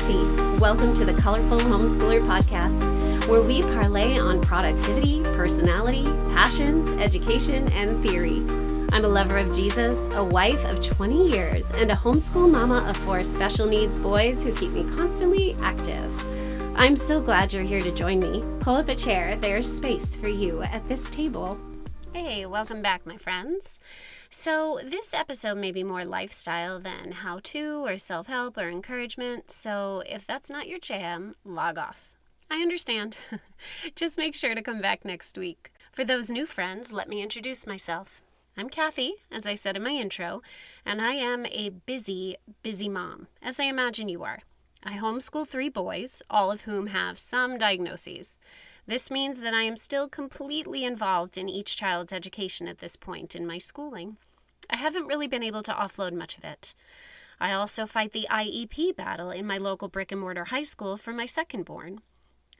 Kathy. Welcome to the Colorful Homeschooler Podcast, where we parlay on productivity, personality, passions, education, and theory. I'm a lover of Jesus, a wife of 20 years, and a homeschool mama of 4 special needs boys who keep me constantly active. I'm so glad you're here to join me. Pull up a chair. There's space for you at this table. Hey, welcome back, my friends. So this episode may be more lifestyle than how-to or self-help or encouragement, so if that's not your jam, log off. I understand. Just make sure to come back next week. For those new friends, let me introduce myself. I'm Kathy, as I said in my intro, and I am a busy mom, as I imagine you are. I homeschool 3 boys, all of whom have some diagnoses. This means that I am still completely involved in each child's education at this point in my schooling. I haven't really been able to offload much of it. I also fight the IEP battle in my local brick-and-mortar high school for my second born.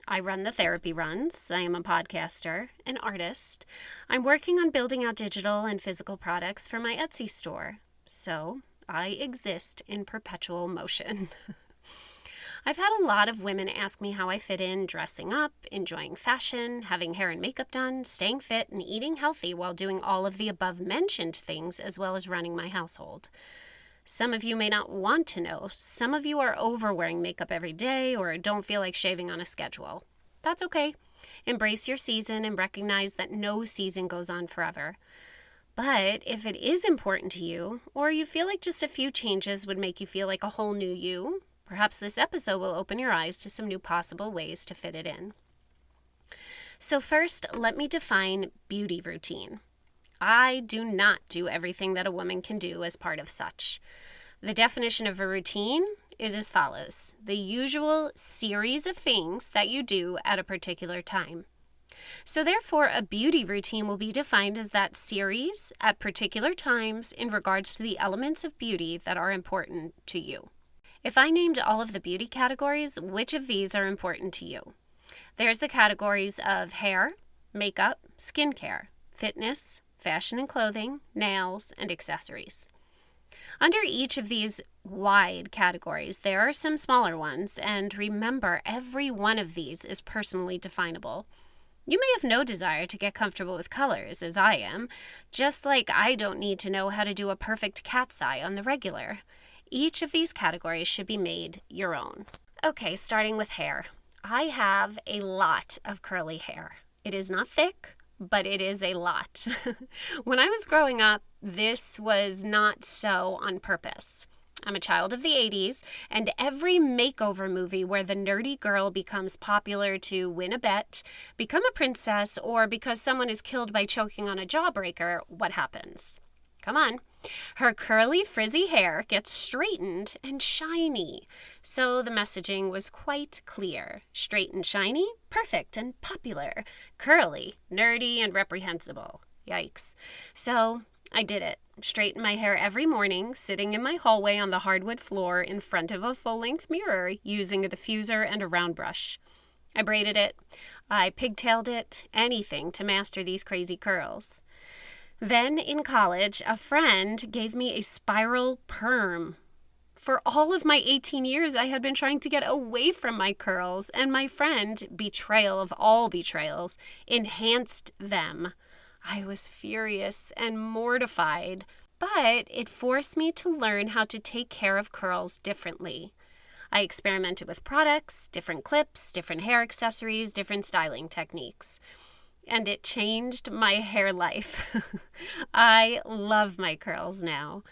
I run the therapy runs. I am a podcaster, an artist. I'm working on building out digital and physical products for my Etsy store. So I exist in perpetual motion. I've had a lot of women ask me how I fit in dressing up, enjoying fashion, having hair and makeup done, staying fit, and eating healthy while doing all of the above-mentioned things as well as running my household. Some of you may not want to know. Some of you are over-wearing makeup every day or don't feel like shaving on a schedule. That's okay. Embrace your season and recognize that no season goes on forever. But if it is important to you, or you feel like just a few changes would make you feel like a whole new you, perhaps this episode will open your eyes to some new possible ways to fit it in. So first, let me define beauty routine. I do not do everything that a woman can do as part of such. The definition of a routine is as follows: the usual series of things that you do at a particular time. So therefore, a beauty routine will be defined as that series at particular times in regards to the elements of beauty that are important to you. If I named all of the beauty categories, which of these are important to you? There's the categories of hair, makeup, skincare, fitness, fashion and clothing, nails, and accessories. Under each of these wide categories, there are some smaller ones, and remember, every one of these is personally definable. You may have no desire to get comfortable with colors, as I am, just like I don't need to know how to do a perfect cat's eye on the regular. Each of these categories should be made your own. Okay, starting with hair. I have a lot of curly hair. It is not thick, but it is a lot. When I was growing up, this was not so on purpose. I'm a child of the 80s, and every makeover movie where the nerdy girl becomes popular to win a bet, become a princess, or because someone is killed by choking on a jawbreaker, what happens? Come on. Her curly, frizzy hair gets straightened and shiny. So the messaging was quite clear. Straight and shiny, perfect and popular. Curly, nerdy and reprehensible. Yikes. So I did it. Straightened my hair every morning, sitting in my hallway on the hardwood floor in front of a full-length mirror using a diffuser and a round brush. I braided it. I pigtailed it. Anything to master these crazy curls. Then, in college, a friend gave me a spiral perm. For all of my 18 years, I had been trying to get away from my curls, and my friend, betrayal of all betrayals, enhanced them. I was furious and mortified, but it forced me to learn how to take care of curls differently. I experimented with products, different clips, different hair accessories, different styling techniques. And it changed my hair life. I love my curls now.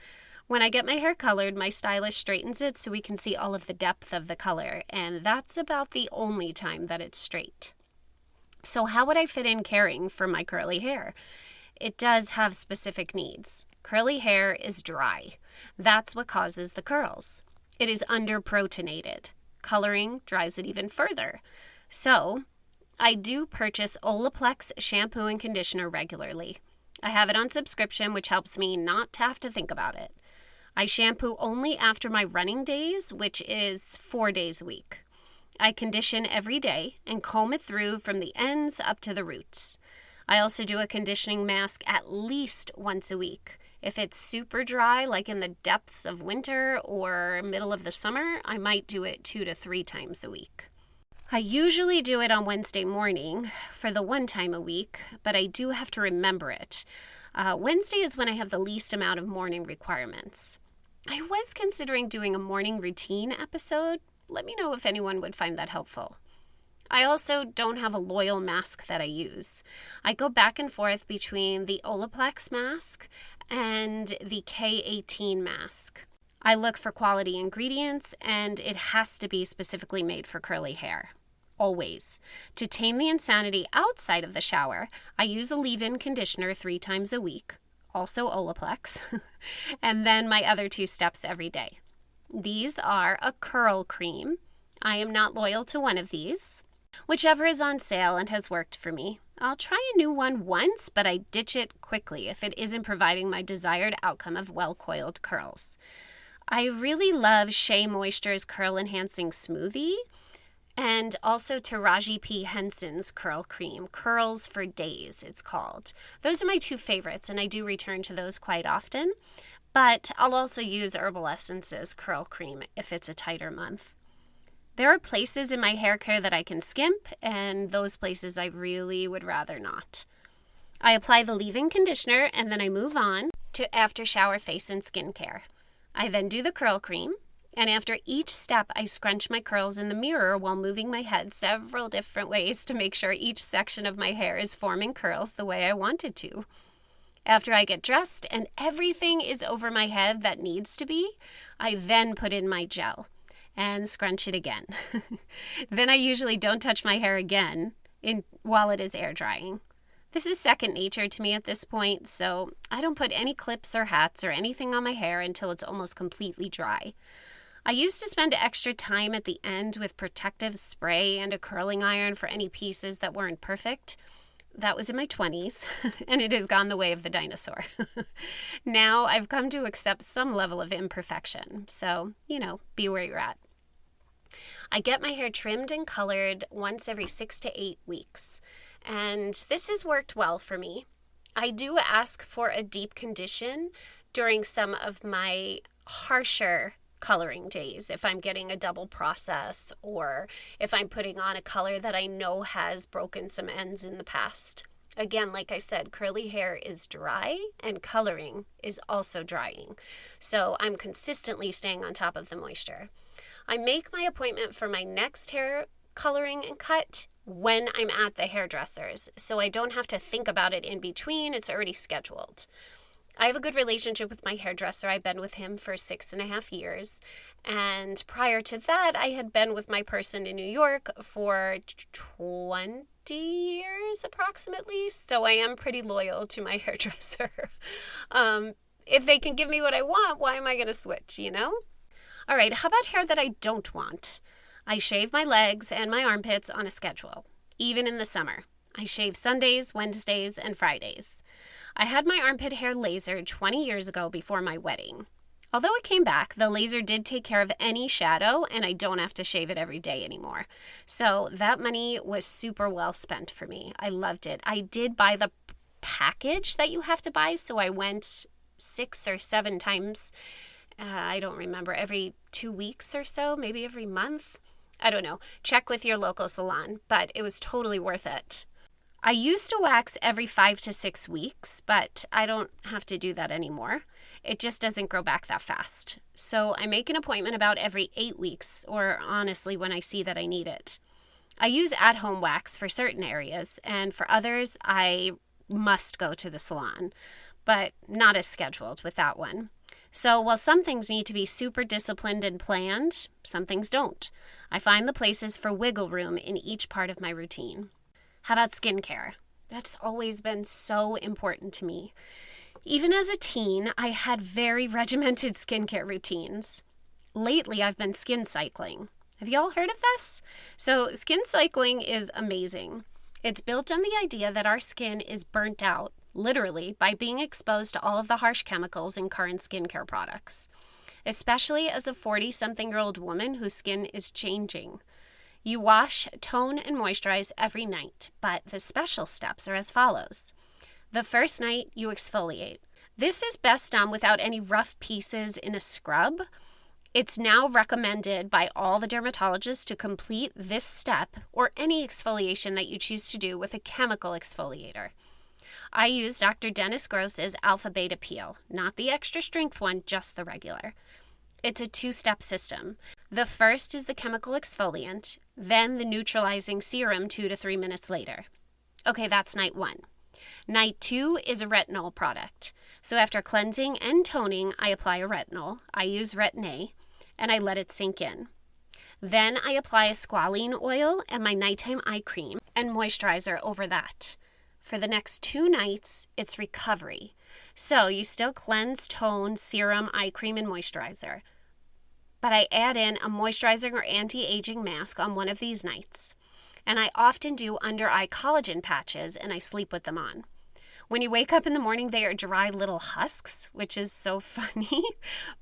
When I get my hair colored, my stylist straightens it so we can see all of the depth of the color, and that's about the only time that it's straight. So how would I fit in caring for my curly hair? It does have specific needs. Curly hair is dry. That's what causes the curls. It is underproteinated. Coloring dries it even further. So I do purchase Olaplex shampoo and conditioner regularly. I have it on subscription, which helps me not to have to think about it. I shampoo only after my running days, which is 4 days a week. I condition every day and comb it through from the ends up to the roots. I also do a conditioning mask at least once a week. If it's super dry, like in the depths of winter or middle of the summer, I might do it 2 to 3 times a week. I usually do it on Wednesday morning for the one time a week, but I do have to remember it. Wednesday is when I have the least amount of morning requirements. I was considering doing a morning routine episode. Let me know if anyone would find that helpful. I also don't have a loyal mask that I use. I go back and forth between the Olaplex mask and the K18 mask. I look for quality ingredients, and it has to be specifically made for curly hair. Always. To tame the insanity outside of the shower, I use a leave-in conditioner 3 times a week, also Olaplex, and then my other 2 steps every day. These are a curl cream. I am not loyal to one of these. Whichever is on sale and has worked for me. I'll try a new one once, but I ditch it quickly if it isn't providing my desired outcome of well-coiled curls. I really love Shea Moisture's Curl Enhancing Smoothie and also Taraji P. Henson's Curl Cream. Curls for Days, it's called. Those are my 2 favorites, and I do return to those quite often. But I'll also use Herbal Essence's Curl Cream if it's a tighter month. There are places in my hair care that I can skimp, and those places I really would rather not. I apply the leave-in conditioner, and then I move on to after-shower face and skincare. I then do the curl cream, and after each step, I scrunch my curls in the mirror while moving my head several different ways to make sure each section of my hair is forming curls the way I want it to. After I get dressed and everything is over my head that needs to be, I then put in my gel and scrunch it again. Then I usually don't touch my hair again while it is air drying. This is second nature to me at this point, so I don't put any clips or hats or anything on my hair until it's almost completely dry. I used to spend extra time at the end with protective spray and a curling iron for any pieces that weren't perfect. That was in my 20s, and it has gone the way of the dinosaur. Now I've come to accept some level of imperfection, so, be where you're at. I get my hair trimmed and colored once every 6 to 8 weeks, and this has worked well for me. I do ask for a deep condition during some of my harsher coloring days, if I'm getting a double process or if I'm putting on a color that I know has broken some ends in the past. Again, like I said, curly hair is dry and coloring is also drying, so I'm consistently staying on top of the moisture. I make my appointment for my next hair coloring and cut when I'm at the hairdresser's, so I don't have to think about it in between. It's already scheduled. I have a good relationship with my hairdresser. I've been with him for 6.5 years. And prior to that, I had been with my person in New York for 20 years approximately. So I am pretty loyal to my hairdresser. If they can give me what I want, why am I going to switch, All right, how about hair that I don't want? I shave my legs and my armpits on a schedule, even in the summer. I shave Sundays, Wednesdays, and Fridays. I had my armpit hair lasered 20 years ago before my wedding. Although it came back, the laser did take care of any shadow, and I don't have to shave it every day anymore. So that money was super well spent for me. I loved it. I did buy the package that you have to buy, so I went 6 or 7 times. I don't remember, every 2 weeks or so, maybe every month. I don't know. Check with your local salon, but it was totally worth it. I used to wax every 5 to 6 weeks, but I don't have to do that anymore. It just doesn't grow back that fast. So I make an appointment about every 8 weeks, or honestly when I see that I need it. I use at-home wax for certain areas, and for others I must go to the salon, but not as scheduled with that one. So while some things need to be super disciplined and planned, some things don't. I find the places for wiggle room in each part of my routine. How about skincare? That's always been so important to me. Even as a teen, I had very regimented skincare routines. Lately, I've been skin cycling. Have you all heard of this? So skin cycling is amazing. It's built on the idea that our skin is burnt out, literally, by being exposed to all of the harsh chemicals in current skincare products, especially as a 40-something-year-old woman whose skin is changing. You wash, tone, and moisturize every night, but the special steps are as follows. The first night, you exfoliate. This is best done without any rough pieces in a scrub. It's now recommended by all the dermatologists to complete this step or any exfoliation that you choose to do with a chemical exfoliator. I use Dr. Dennis Gross's Alpha Beta Peel, not the extra strength one, just the regular. It's a 2-step system. The first is the chemical exfoliant, then the neutralizing serum 2 to 3 minutes later. Okay, that's night 1. Night 2 is a retinol product. So after cleansing and toning, I apply a retinol. I use Retin A, and I let it sink in. Then I apply a squalene oil and my nighttime eye cream and moisturizer over that. For the next 2 nights, it's recovery. So you still cleanse, tone, serum, eye cream, and moisturizer. But I add in a moisturizing or anti-aging mask on one of these nights. And I often do under-eye collagen patches, and I sleep with them on. When you wake up in the morning, they are dry little husks, which is so funny,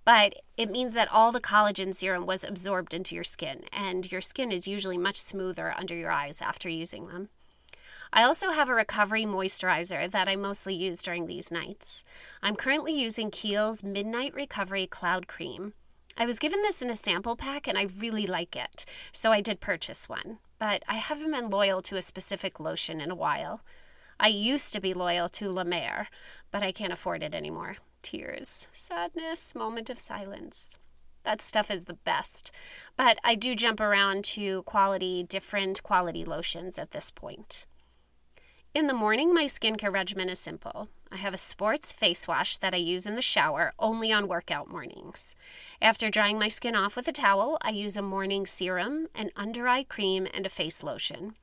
but it means that all the collagen serum was absorbed into your skin, and your skin is usually much smoother under your eyes after using them. I also have a recovery moisturizer that I mostly use during these nights. I'm currently using Kiehl's Midnight Recovery Cloud Cream. I was given this in a sample pack and I really like it, so I did purchase one. But I haven't been loyal to a specific lotion in a while. I used to be loyal to La Mer, but I can't afford it anymore. Tears, sadness, moment of silence. That stuff is the best. But I do jump around to different quality lotions at this point. In the morning, my skincare regimen is simple. I have a sports face wash that I use in the shower only on workout mornings. After drying my skin off with a towel, I use a morning serum, an under-eye cream, and a face lotion.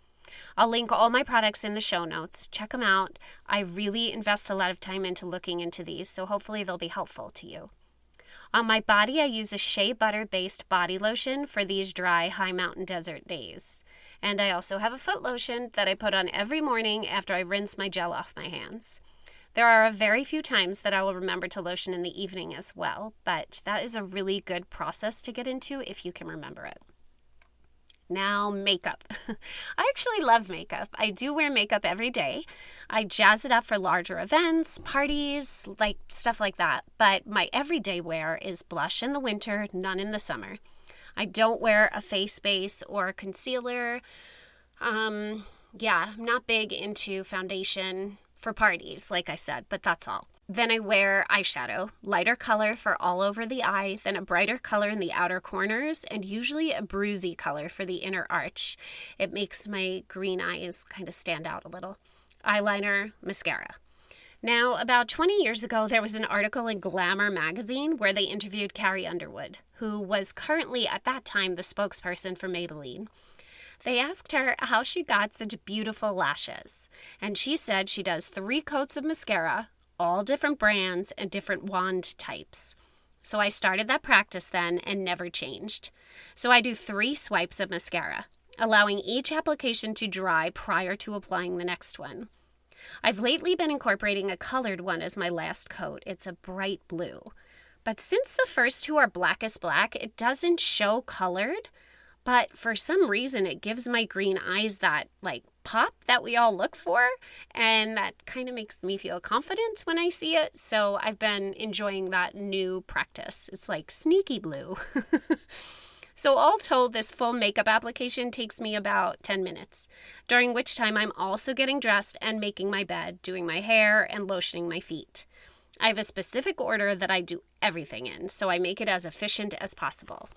I'll link all my products in the show notes. Check them out. I really invest a lot of time into looking into these, so hopefully they'll be helpful to you. On my body, I use a shea butter-based body lotion for these dry, high mountain desert days. And I also have a foot lotion that I put on every morning after I rinse my gel off my hands. There are a very few times that I will remember to lotion in the evening as well, but that is a really good process to get into if you can remember it. Now, makeup. I actually love makeup. I do wear makeup every day. I jazz it up for larger events, parties, stuff like that. But my everyday wear is blush in the winter, none in the summer. I don't wear a face base or a concealer. I'm not big into foundation for parties, like I said, but that's all. Then I wear eyeshadow, lighter color for all over the eye, then a brighter color in the outer corners, and usually a bruisey color for the inner arch. It makes my green eyes kind of stand out a little. Eyeliner, mascara. Now, about 20 years ago, there was an article in Glamour magazine where they interviewed Carrie Underwood, who was currently at that time the spokesperson for Maybelline. They asked her how she got such beautiful lashes, and she said she does 3 coats of mascara, all different brands and different wand types. So I started that practice then and never changed. So I do 3 swipes of mascara, allowing each application to dry prior to applying the next one. I've lately been incorporating a colored one as my last coat. It's a bright blue. But since the first 2 are blackest black, it doesn't show colored, but for some reason it gives my green eyes that pop that we all look for, and that kind of makes me feel confident when I see it. So I've been enjoying that new practice. It's like sneaky blue. So all told, this full makeup application takes me about 10 minutes, during which time I'm also getting dressed and making my bed, doing my hair, and lotioning my feet. I have a specific order that I do everything in, so I make it as efficient as possible.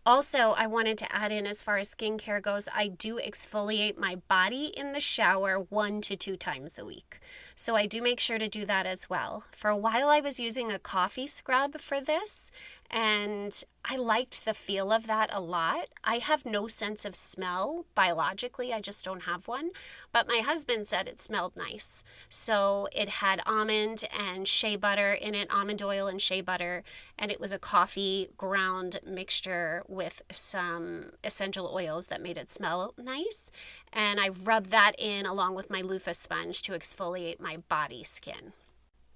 Also, I wanted to add in, as far as skincare goes, I do exfoliate my body in the shower 1 to 2 times a week. So I do make sure to do that as well. For a while, I was using a coffee scrub for this, and I liked the feel of that a lot. I have no sense of smell biologically. I just don't have one. But my husband said it smelled nice. So it had almond and shea butter in it, almond oil and shea butter. And it was a coffee ground mixture with some essential oils that made it smell nice. And I rubbed that in along with my loofah sponge to exfoliate my body skin.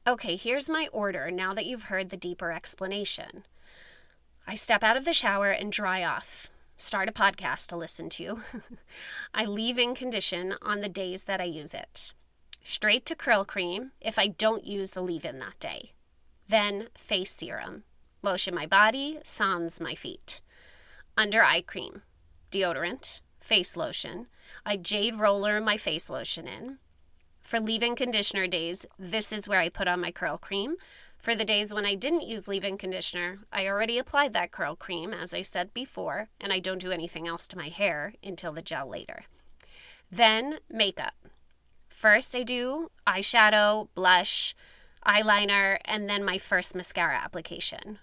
Okay, here's my order now that you've heard the deeper explanation. I step out of the shower and dry off. Start a podcast to listen to. I leave in condition on the days that I use it. Straight to curl cream if I don't use the leave-in that day. Then face serum. Lotion my body, sans my feet. Under eye cream. Deodorant. Face lotion. I jade roller my face lotion in. For leave-in conditioner days, this is where I put on my curl cream. For the days when I didn't use leave-in conditioner, I already applied that curl cream, as I said before, and I don't do anything else to my hair until the gel later. Then makeup. First I do eyeshadow, blush, eyeliner, and then my first mascara application.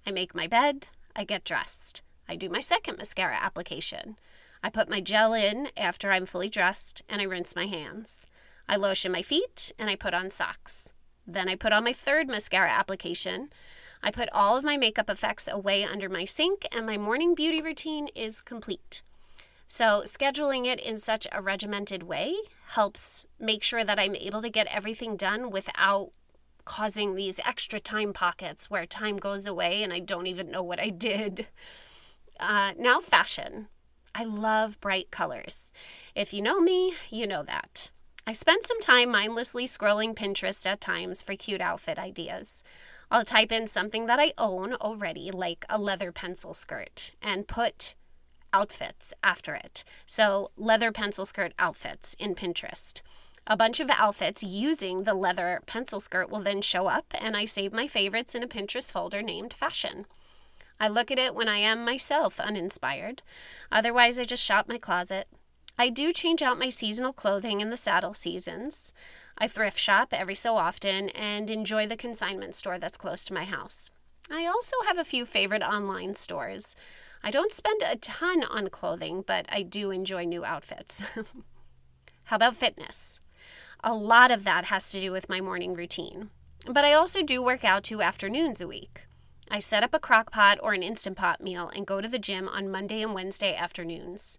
I make my bed, I get dressed. I do my second mascara application. I put my gel in after I'm fully dressed, and I rinse my hands. I lotion my feet, and I put on socks. Then I put on my third mascara application. I put all of my makeup effects away under my sink, and my morning beauty routine is complete. So scheduling it in such a regimented way helps make sure that I'm able to get everything done without causing these extra time pockets where time goes away and I don't even know what I did. Now fashion. I love bright colors. If you know me, you know that. I spend some time mindlessly scrolling Pinterest at times for cute outfit ideas. I'll type in something that I own already, like a leather pencil skirt, and put outfits after it. So leather pencil skirt outfits in Pinterest. A bunch of outfits using the leather pencil skirt will then show up, and I save my favorites in a Pinterest folder named Fashion. I look at it when I am myself uninspired. Otherwise, I just shop my closet. I do change out my seasonal clothing in the saddle seasons. I thrift shop every so often and enjoy the consignment store that's close to my house. I also have a few favorite online stores. I don't spend a ton on clothing, but I do enjoy new outfits. How about fitness? A lot of that has to do with my morning routine. But I also do work out 2 afternoons a week. I set up a crock pot or an Instant Pot meal and go to the gym on Monday and Wednesday afternoons.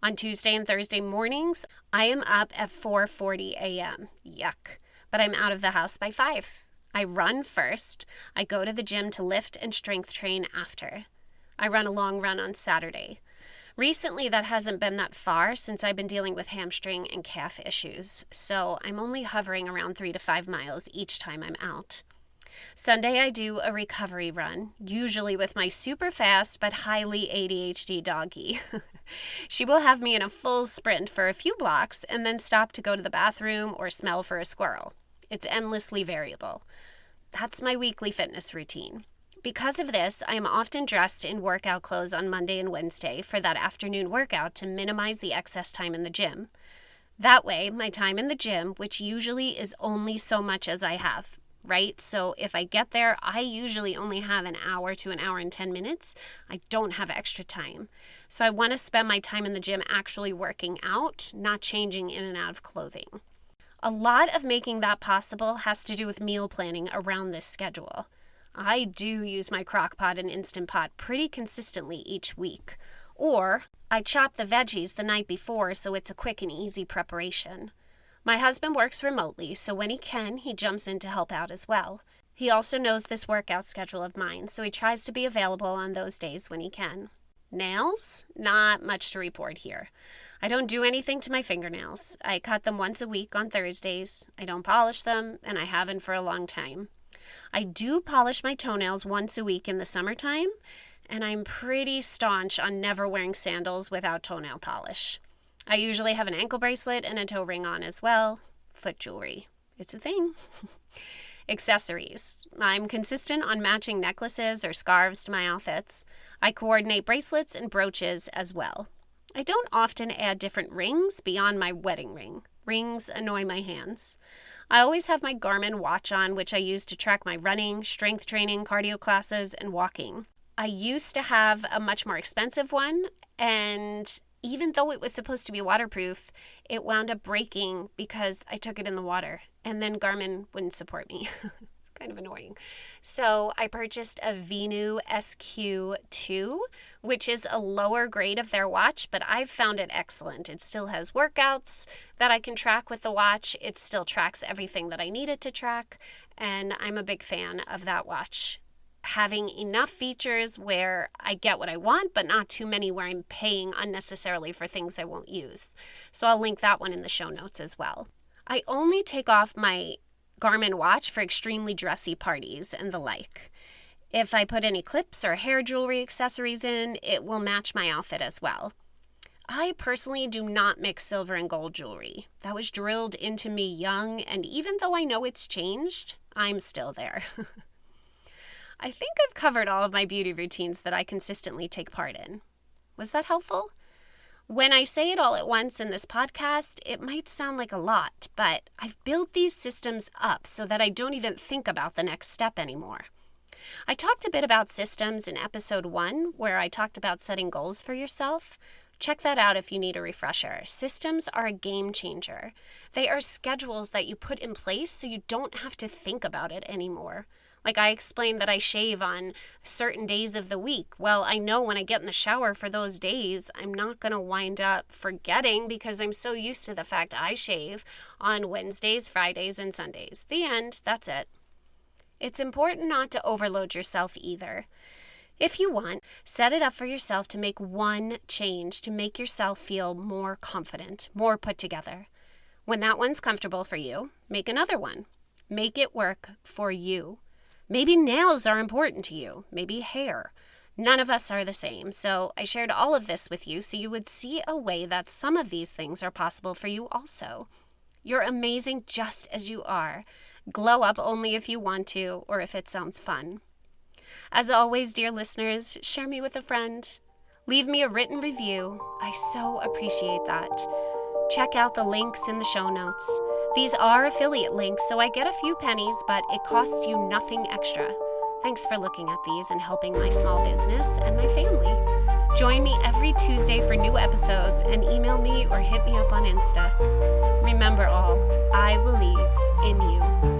On Tuesday and Thursday mornings, I am up at 4:40 a.m. Yuck. But I'm out of the house by 5. I run first. I go to the gym to lift and strength train after. I run a long run on Saturday. Recently, that hasn't been that far since I've been dealing with hamstring and calf issues, so I'm only hovering around 3 to 5 miles each time I'm out. Sunday, I do a recovery run, usually with my super fast but highly ADHD doggie. She will have me in a full sprint for a few blocks and then stop to go to the bathroom or smell for a squirrel. It's endlessly variable. That's my weekly fitness routine. Because of this, I am often dressed in workout clothes on Monday and Wednesday for that afternoon workout to minimize the excess time in the gym. That way, my time in the gym, which usually is only so much as I have, right? So if I get there, I usually only have an hour to an hour and 10 minutes. I don't have extra time. So I want to spend my time in the gym actually working out, not changing in and out of clothing. A lot of making that possible has to do with meal planning around this schedule. I do use my crock pot and Instant Pot pretty consistently each week. Or I chop the veggies the night before so it's a quick and easy preparation. My husband works remotely, so when he can, he jumps in to help out as well. He also knows this workout schedule of mine, so he tries to be available on those days when he can. Nails? Not much to report here. I don't do anything to my fingernails. I cut them once a week on Thursdays. I don't polish them, and I haven't for a long time. I do polish my toenails once a week in the summertime, and I'm pretty staunch on never wearing sandals without toenail polish. I usually have an ankle bracelet and a toe ring on as well. Foot jewelry. It's a thing. Accessories. I'm consistent on matching necklaces or scarves to my outfits. I coordinate bracelets and brooches as well. I don't often add different rings beyond my wedding ring. Rings annoy my hands. I always have my Garmin Watch on, which I use to track my running, strength training, cardio classes, and walking. I used to have a much more expensive one, and even though it was supposed to be waterproof, it wound up breaking because I took it in the water, and then Garmin wouldn't support me. Kind of annoying. So I purchased a Venu SQ2, which is a lower grade of their watch, but I've found it excellent. It still has workouts that I can track with the watch. It still tracks everything that I need it to track, and I'm a big fan of that watch. Having enough features where I get what I want, but not too many where I'm paying unnecessarily for things I won't use. So I'll link that one in the show notes as well. I only take off my Garmin watch for extremely dressy parties and the like. If I put any clips or hair jewelry accessories in, it will match my outfit as well. I personally do not mix silver and gold jewelry. That was drilled into me young, and even though I know it's changed, I'm still there. I think I've covered all of my beauty routines that I consistently take part in. Was that helpful? When I say it all at once in this podcast, it might sound like a lot, but I've built these systems up so that I don't even think about the next step anymore. I talked a bit about systems in episode 1, where I talked about setting goals for yourself. Check that out if you need a refresher. Systems are a game changer. They are schedules that you put in place so you don't have to think about it anymore. Like I explained that I shave on certain days of the week. Well, I know when I get in the shower for those days, I'm not going to wind up forgetting because I'm so used to the fact I shave on Wednesdays, Fridays, and Sundays. The end. That's it. It's important not to overload yourself either. If you want, set it up for yourself to make one change to make yourself feel more confident, more put together. When that one's comfortable for you, make another one. Make it work for you. Maybe nails are important to you, maybe hair. None of us are the same, so I shared all of this with you so you would see a way that some of these things are possible for you also. You're amazing just as you are. Glow up only if you want to or if it sounds fun. As always, dear listeners, share me with a friend. Leave me a written review. I so appreciate that. Check out the links in the show notes. These are affiliate links, so I get a few pennies, but it costs you nothing extra. Thanks for looking at these and helping my small business and my family. Join me every Tuesday for new episodes and email me or hit me up on Insta. Remember all, I believe in you.